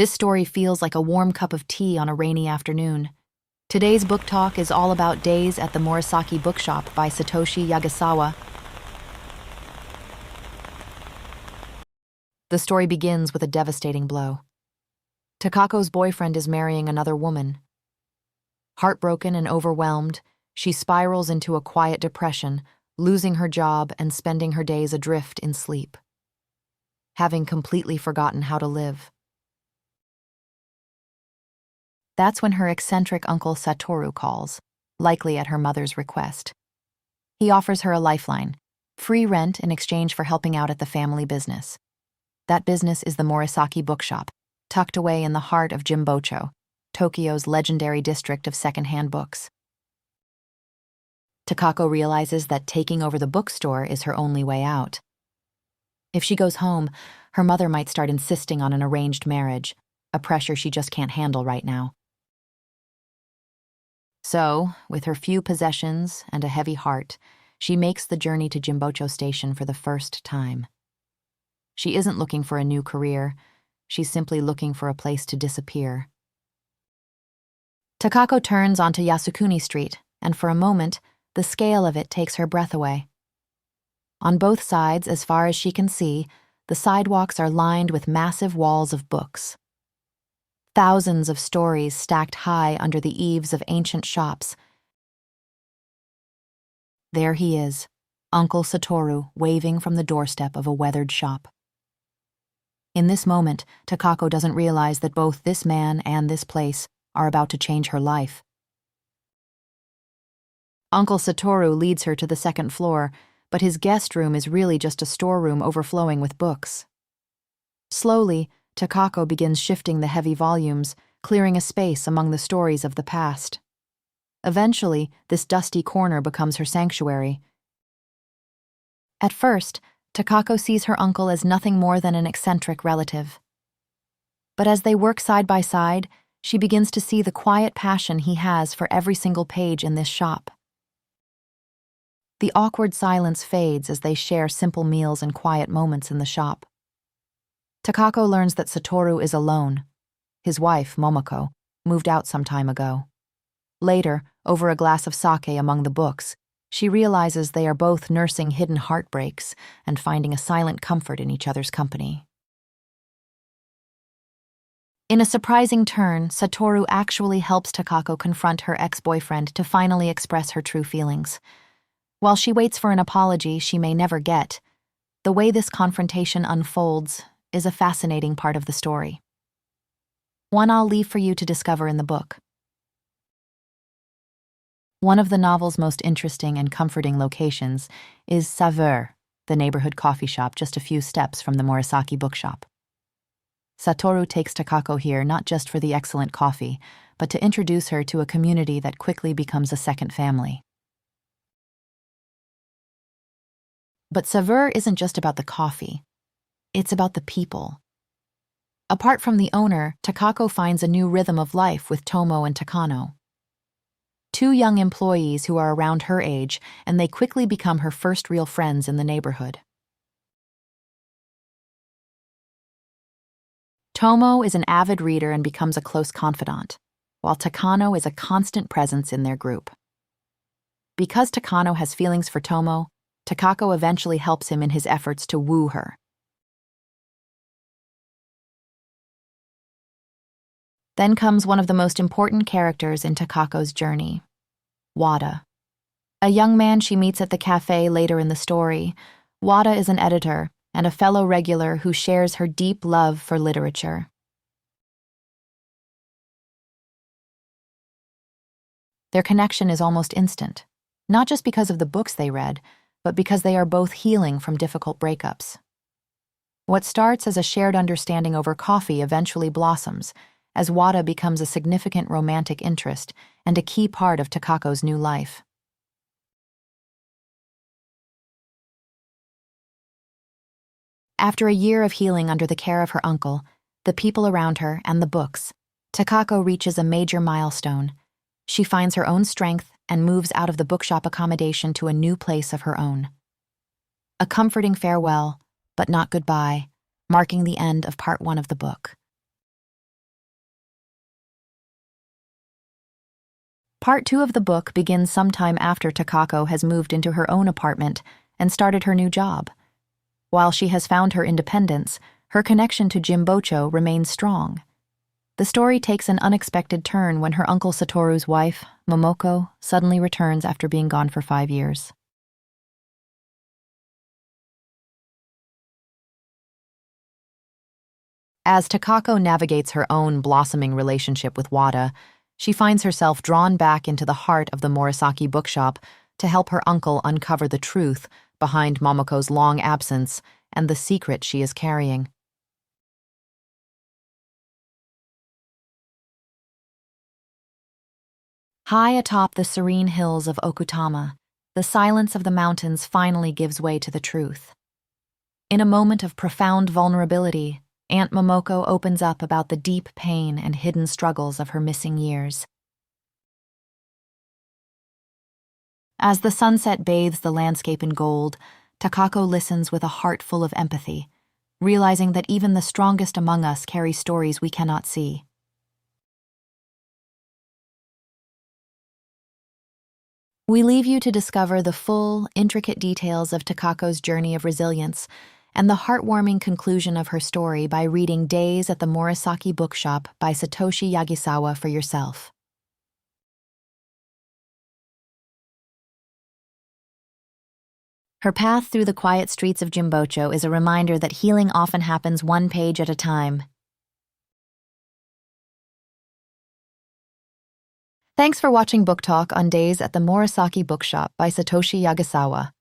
This story feels like a warm cup of tea on a rainy afternoon. Today's book talk is all about Days at the Morisaki Bookshop by Satoshi Yagisawa. The story begins with a devastating blow. Takako's boyfriend is marrying another woman. Heartbroken and overwhelmed, she spirals into a quiet depression, losing her job and spending her days adrift in sleep, having completely forgotten how to live. That's when her eccentric uncle Satoru calls, likely at her mother's request. He offers her a lifeline, free rent in exchange for helping out at the family business. That business is the Morisaki Bookshop, tucked away in the heart of Jimbocho, Tokyo's legendary district of secondhand books. Takako realizes that taking over the bookstore is her only way out. If she goes home, her mother might start insisting on an arranged marriage, a pressure she just can't handle right now. So, with her few possessions and a heavy heart, she makes the journey to Jimbocho Station for the first time. She isn't looking for a new career, she's simply looking for a place to disappear. Takako turns onto Yasukuni Street, and for a moment, the scale of it takes her breath away. On both sides, as far as she can see, the sidewalks are lined with massive walls of books. Thousands of stories stacked high under the eaves of ancient shops. There he is, Uncle Satoru, waving from the doorstep of a weathered shop. In this moment, Takako doesn't realize that both this man and this place are about to change her life. Uncle Satoru leads her to the second floor, but his guest room is really just a storeroom overflowing with books. Slowly, Takako begins shifting the heavy volumes, clearing a space among the stories of the past. Eventually, this dusty corner becomes her sanctuary. At first, Takako sees her uncle as nothing more than an eccentric relative. But as they work side by side, she begins to see the quiet passion he has for every single page in this shop. The awkward silence fades as they share simple meals and quiet moments in the shop. Takako learns that Satoru is alone. His wife, Momoko, moved out some time ago. Later, over a glass of sake among the books, she realizes they are both nursing hidden heartbreaks and finding a silent comfort in each other's company. In a surprising turn, Satoru actually helps Takako confront her ex-boyfriend to finally express her true feelings. While she waits for an apology she may never get, the way this confrontation unfolds is a fascinating part of the story. One I'll leave for you to discover in the book. One of the novel's most interesting and comforting locations is Saveur, the neighborhood coffee shop just a few steps from the Morisaki Bookshop. Satoru takes Takako here not just for the excellent coffee, but to introduce her to a community that quickly becomes a second family. But Saveur isn't just about the coffee. It's about the people. Apart from the owner, Takako finds a new rhythm of life with Tomo and Takano. Two young employees who are around her age, and they quickly become her first real friends in the neighborhood. Tomo is an avid reader and becomes a close confidant, while Takano is a constant presence in their group. Because Takano has feelings for Tomo, Takako eventually helps him in his efforts to woo her. Then comes one of the most important characters in Takako's journey, Wada. A young man she meets at the cafe later in the story, Wada is an editor and a fellow regular who shares her deep love for literature. Their connection is almost instant, not just because of the books they read, but because they are both healing from difficult breakups. What starts as a shared understanding over coffee eventually blossoms, as Wada becomes a significant romantic interest and a key part of Takako's new life. After a year of healing under the care of her uncle, the people around her, and the books, Takako reaches a major milestone. She finds her own strength and moves out of the bookshop accommodation to a new place of her own. A comforting farewell, but not goodbye, marking the end of part 1 of the book. Part 2 of the book begins sometime after Takako has moved into her own apartment and started her new job. While she has found her independence, her connection to Jimbocho remains strong. The story takes an unexpected turn when her uncle Satoru's wife, Momoko, suddenly returns after being gone for 5 years. As Takako navigates her own blossoming relationship with Wada, she finds herself drawn back into the heart of the Morisaki Bookshop to help her uncle uncover the truth behind Momoko's long absence and the secret she is carrying. High atop the serene hills of Okutama, the silence of the mountains finally gives way to the truth. In a moment of profound vulnerability, Aunt Momoko opens up about the deep pain and hidden struggles of her missing years. As the sunset bathes the landscape in gold, Takako listens with a heart full of empathy, realizing that even the strongest among us carry stories we cannot see. We leave you to discover the full, intricate details of Takako's journey of resilience and the heartwarming conclusion of her story by reading Days at the Morisaki Bookshop by Satoshi Yagisawa for yourself. Her path through the quiet streets of Jimbocho is a reminder that healing often happens one page at a time. Thanks for watching Book Talk on Days at the Morisaki Bookshop by Satoshi Yagisawa.